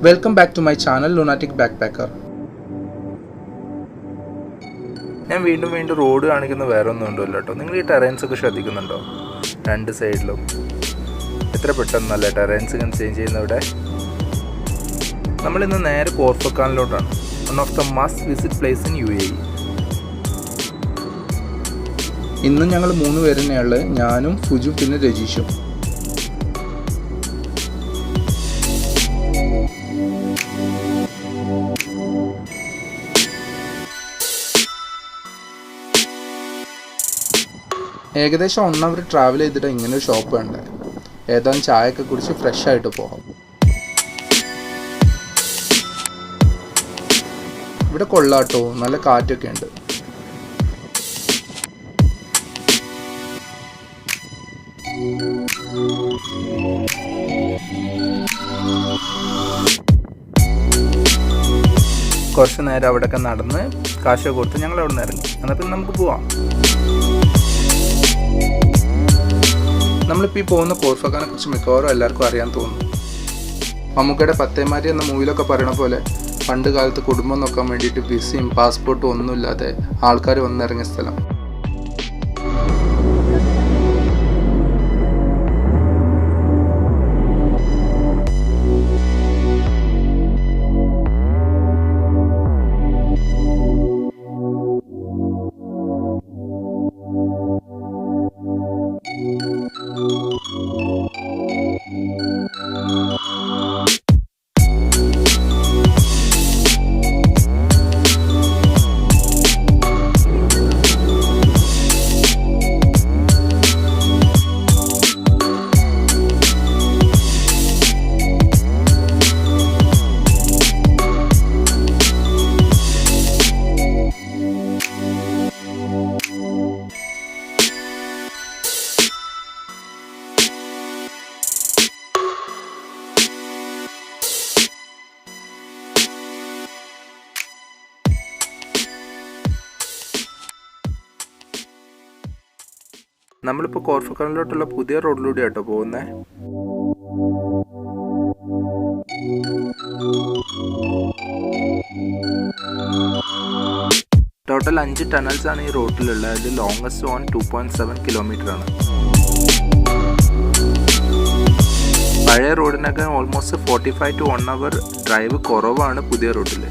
Welcome back to my channel Lunatic Backpacker. ഞാൻ വീണ്ടും road കാണിക്കുന്ന വേറെ ഒന്നും ഉണ്ടല്ലോ കേട്ടോ. നിങ്ങൾ ഈ ടെറൈൻസ് ഒക്കെ ശ്രദ്ധിക്കുന്നുണ്ടോ? രണ്ട് സൈഡിലും എത്ര പെട്ടെന്നല്ലേ ടെറൈൻസ് ഇങ്ങനെ ചേഞ്ച് ചെയ്യുന്നവിടെ. നമ്മളിന്ന് നേരെ ഫക്കാനിലോട്ടാണ്. One of the must visit place in UAE. ഇന്നും ഞങ്ങൾ 3 പേര് തന്നെയുള്ളത്. ഞാനും ഫുജും പിന്നെ രജീഷും. ഏകദേശം 1 hour ട്രാവൽ ചെയ്തിട്ട് ഇങ്ങനെ ഒരു ഷോപ്പ് ഉണ്ട്. ഏതാനും ചായയൊക്കെ കുടിച്ച് ഫ്രഷ് ആയിട്ട് പോകാം. ഇവിടെ കൊള്ളാട്ടോ, നല്ല കാറ്റൊക്കെ ഉണ്ട്. കുറച്ച് നേരം അവിടെയൊക്കെ നടന്ന് കാശൊക്കെ കൊടുത്ത് ഞങ്ങൾ അവിടെ നിന്ന് ഇറങ്ങി. എന്നാൽ പിന്നെ നമുക്ക് പോവാം. നമ്മളിപ്പോൾ ഈ പോകുന്ന ഫക്കാനെ കുറിച്ച് മിക്കവാറും എല്ലാവർക്കും അറിയാൻ തോന്നുന്നു. മമ്മൂക്കയുടെ പത്തേമാരി എന്ന മൂവിലൊക്കെ പറയണ പോലെ പണ്ട് കാലത്ത് കുടുംബം നോക്കാൻ വേണ്ടിയിട്ട് വിസയും പാസ്പോർട്ടും ഒന്നുമില്ലാതെ ആൾക്കാർ വന്നിറങ്ങിയ സ്ഥലം. നമ്മളിപ്പോൾ ഫക്കാനിലോട്ടുള്ള പുതിയ റോഡിലൂടെ ആട്ടോ പോകുന്നത്. ടോട്ടൽ 5 ടണൽസ് ആണ് ഈ റോഡിലുള്ളത്. അതിൽ ലോങ്സ്റ്റ് വൺ 2.7 കിലോമീറ്റർ ആണ്. പഴയ റോഡിനൊക്കെ ഓൾമോസ്റ്റ് 45 to 1 hour ഡ്രൈവ് കുറവാണ് പുതിയ റോഡിൽ.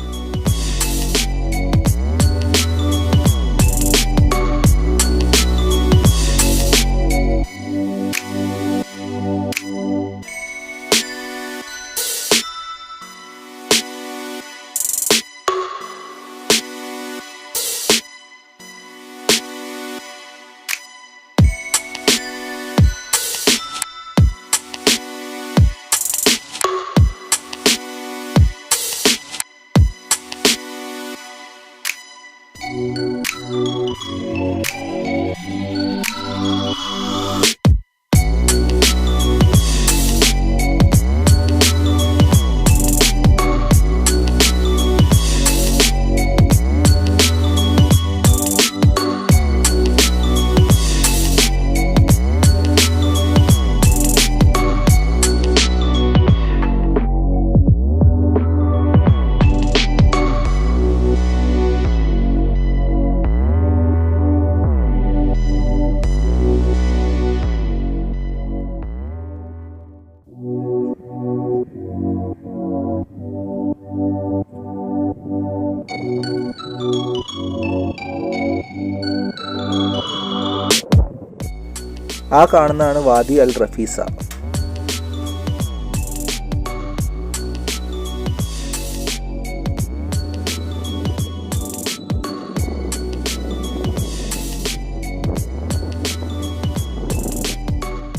ആ കാണുന്നതാണ് വാദി അൽ റഫീസ.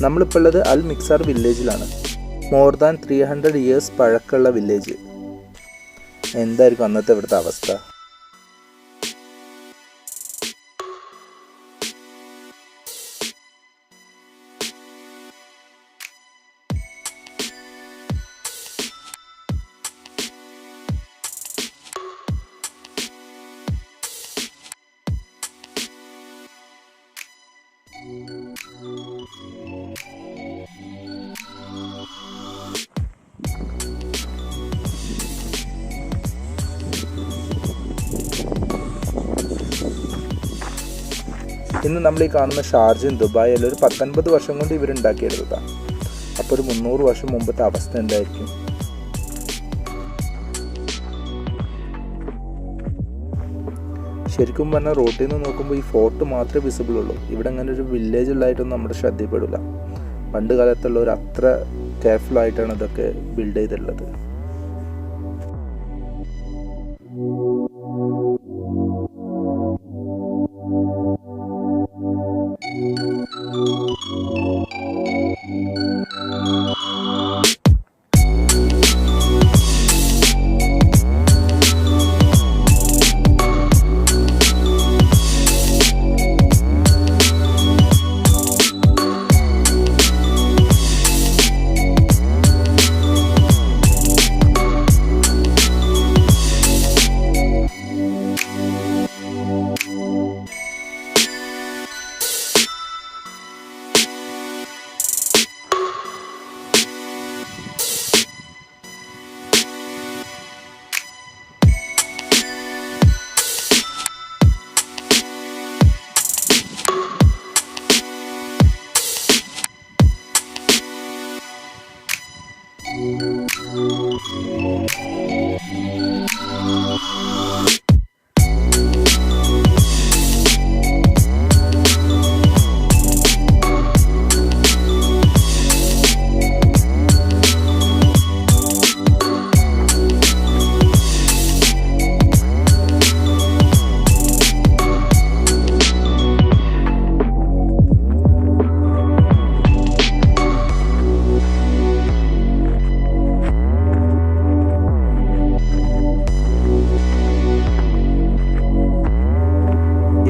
നമ്മളിപ്പോൾ ഉള്ളത് അൽ മിക്സാർ വില്ലേജിലാണ്. മോർ ദാൻ 300 years പഴക്കമുള്ള വില്ലേജ്. എന്തായിരിക്കും അന്നത്തെ ഇവിടുത്തെ അവസ്ഥ? ഇന്ന് നമ്മൾ ഈ കാണുന്ന ഷാർജയും ദുബായിൽ ഒരു 19 വർഷം കൊണ്ട് ഇവരുണ്ടാക്കിയെടുത്തതാണ്. അപ്പോൾ ഒരു 300 വർഷം മുമ്പത്തെ അവസ്ഥ എന്തായിരിക്കും? ശരിക്കും പറഞ്ഞാൽ റോട്ടിൽ നിന്ന് നോക്കുമ്പോൾ ഈ ഫോർട്ട് മാത്രമേ വിസിബിൾ ഉള്ളൂ. ഇവിടെ അങ്ങനെ ഒരു വില്ലേജ് ഉള്ളതായിട്ടൊന്നും നമ്മുടെ ശ്രദ്ധയിൽപ്പെടില്ല. പണ്ട് കാലത്തുള്ളവർ അത്ര കെയർഫുൾ ആയിട്ടാണ് ഇതൊക്കെ ബിൽഡ് ചെയ്തിട്ടുള്ളത്.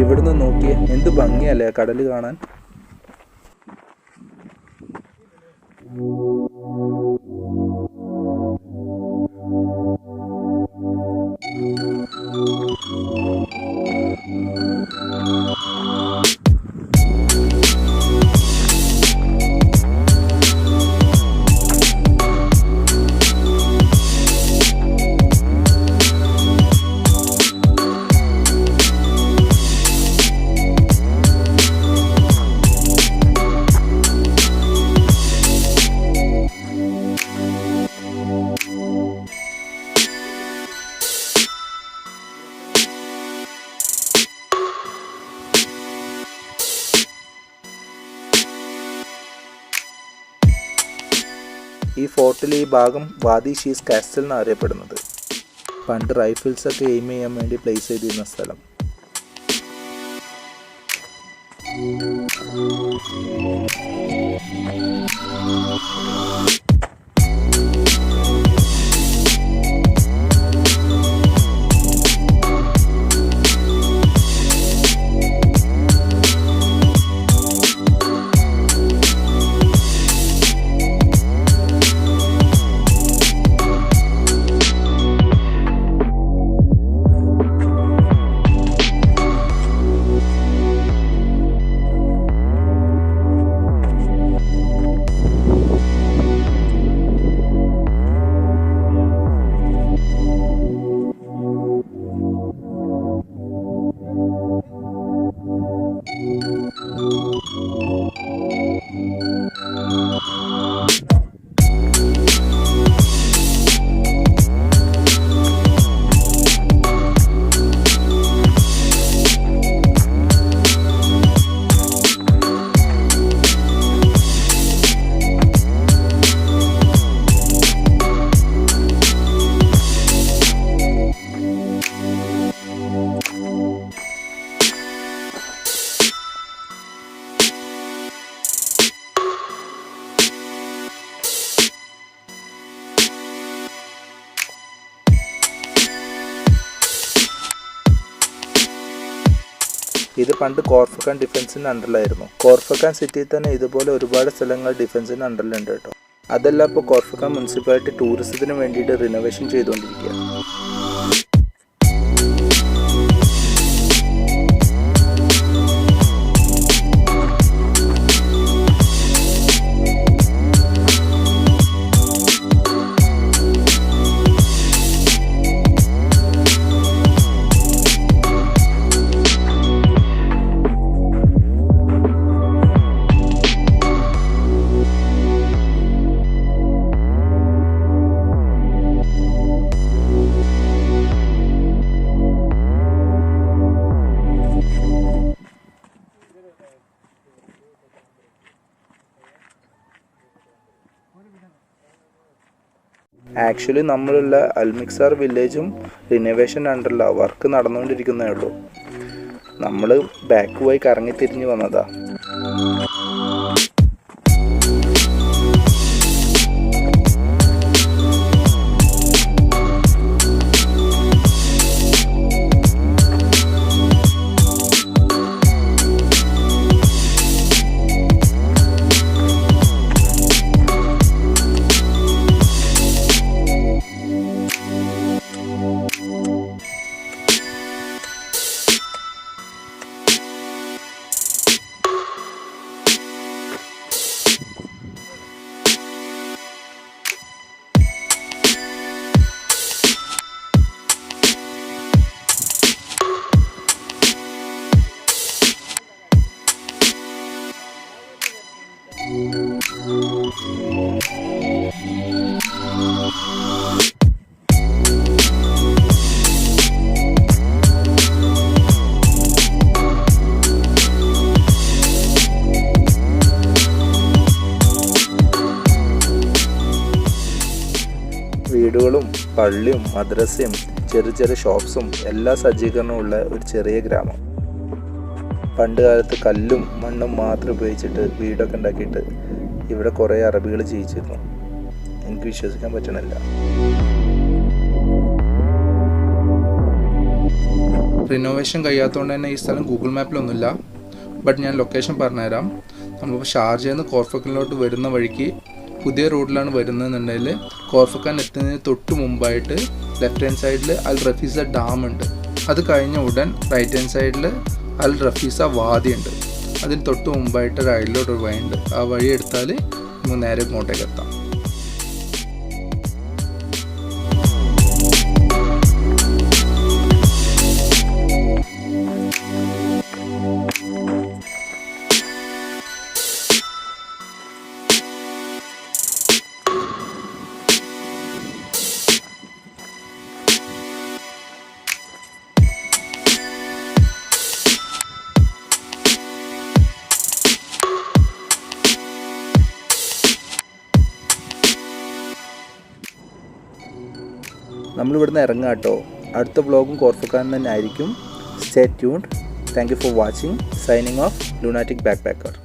ഇവിടുന്ന് നോക്കിയേ, എന്ത് ഭംഗിയല്ലേ കടൽ കാണാൻ. ഈ ഫോർട്ടിൽ ഈ ഭാഗം വാദി ഷീസ് കാസ്റ്റൽ എന്നാണ് അറിയപ്പെടുന്നത്. പണ്ട് റൈഫിൾസൊക്കെ എയിം ചെയ്യാൻ വേണ്ടി പ്ലേസ് ചെയ്തിരുന്ന സ്ഥലം. ഇത് പണ്ട് കോർഫക്കാൻ ഡിഫൻസിൻ്റെ അണ്ടറിലായിരുന്നു. കോർഫക്കാൻ സിറ്റിയിൽ തന്നെ ഇതുപോലെ ഒരുപാട് സ്ഥലങ്ങൾ ഡിഫൻസിൻ്റെ അണ്ടറിലുണ്ട് കേട്ടോ. അതെല്ലാം ഇപ്പോൾ കോർഫക്കാൻ മുനിസിപ്പാലിറ്റി ടൂറിസത്തിന് വേണ്ടിയിട്ട് റിനോവേഷൻ ചെയ്തുകൊണ്ടിരിക്കുകയാണ്. ആക്ച്വലി നമ്മളുള്ള മിക്സാർ വില്ലേജും റിനോവേഷൻ അണ്ടറില്ല, വർക്ക് നടന്നുകൊണ്ടിരിക്കുന്നേ ഉള്ളൂ. നമ്മൾ ബാക്ക് പോയി കറങ്ങി തിരിഞ്ഞ് വന്നതാ. വീടുകളും പള്ളിയും മദ്രസയും ചെറിയ ചെറിയ ഷോപ്സും എല്ലാ സജ്ജീകരണവും ഉള്ള ഒരു ചെറിയ ഗ്രാമം. പണ്ട് കാലത്ത് കല്ലും മണ്ണും മാത്രം ഉപയോഗിച്ചിട്ട് വീടൊക്കെ ഉണ്ടാക്കിയിട്ട് ഇവിടെ കുറേ അറബികൾ ജീവിച്ചിരുന്നു. എനിക്ക് വിശ്വസിക്കാൻ പറ്റണില്ല. റിനോവേഷൻ കഴിയാത്തതുകൊണ്ട് തന്നെ ഈ സ്ഥലം ഗൂഗിൾ മാപ്പിലൊന്നുമില്ല. ബട്ട് ഞാൻ ലൊക്കേഷൻ പറഞ്ഞുതരാം. നമ്മളിപ്പോൾ ഷാർജയിൽ നിന്ന് കോർഫക്കനിലോട്ട് വരുന്ന വഴിക്ക് പുതിയ റോഡിലാണ് വരുന്നതെന്നുണ്ടെങ്കിൽ കോർഫക്കാൻ എത്തുന്നതിന് തൊട്ട് മുമ്പായിട്ട് ലെഫ്റ്റ് ഹാൻഡ് സൈഡിൽ അൽ റഫീസ ഡാം ഉണ്ട്. അത് കഴിഞ്ഞ ഉടൻ റൈറ്റ് ഹാൻഡ് സൈഡിൽ അൽ റഫീസ വാദി ഉണ്ട്. അതിന് തൊട്ട് മുമ്പായിട്ട് റൈഡിലോട്ടൊരു വഴിയുണ്ട്. ആ വഴി എടുത്താൽ നമുക്ക് നേരെ ഇങ്ങോട്ടേക്ക് എത്താം. നമ്മളിവിടുന്ന് ഇറങ്ങാം കേട്ടോ. അടുത്ത വ്ളോഗും കോർഫക്കാൻ തന്നെ ആയിരിക്കും. Stay tuned. Thank you for watching. Signing off, lunatic ബാക്ക്പാക്കർ.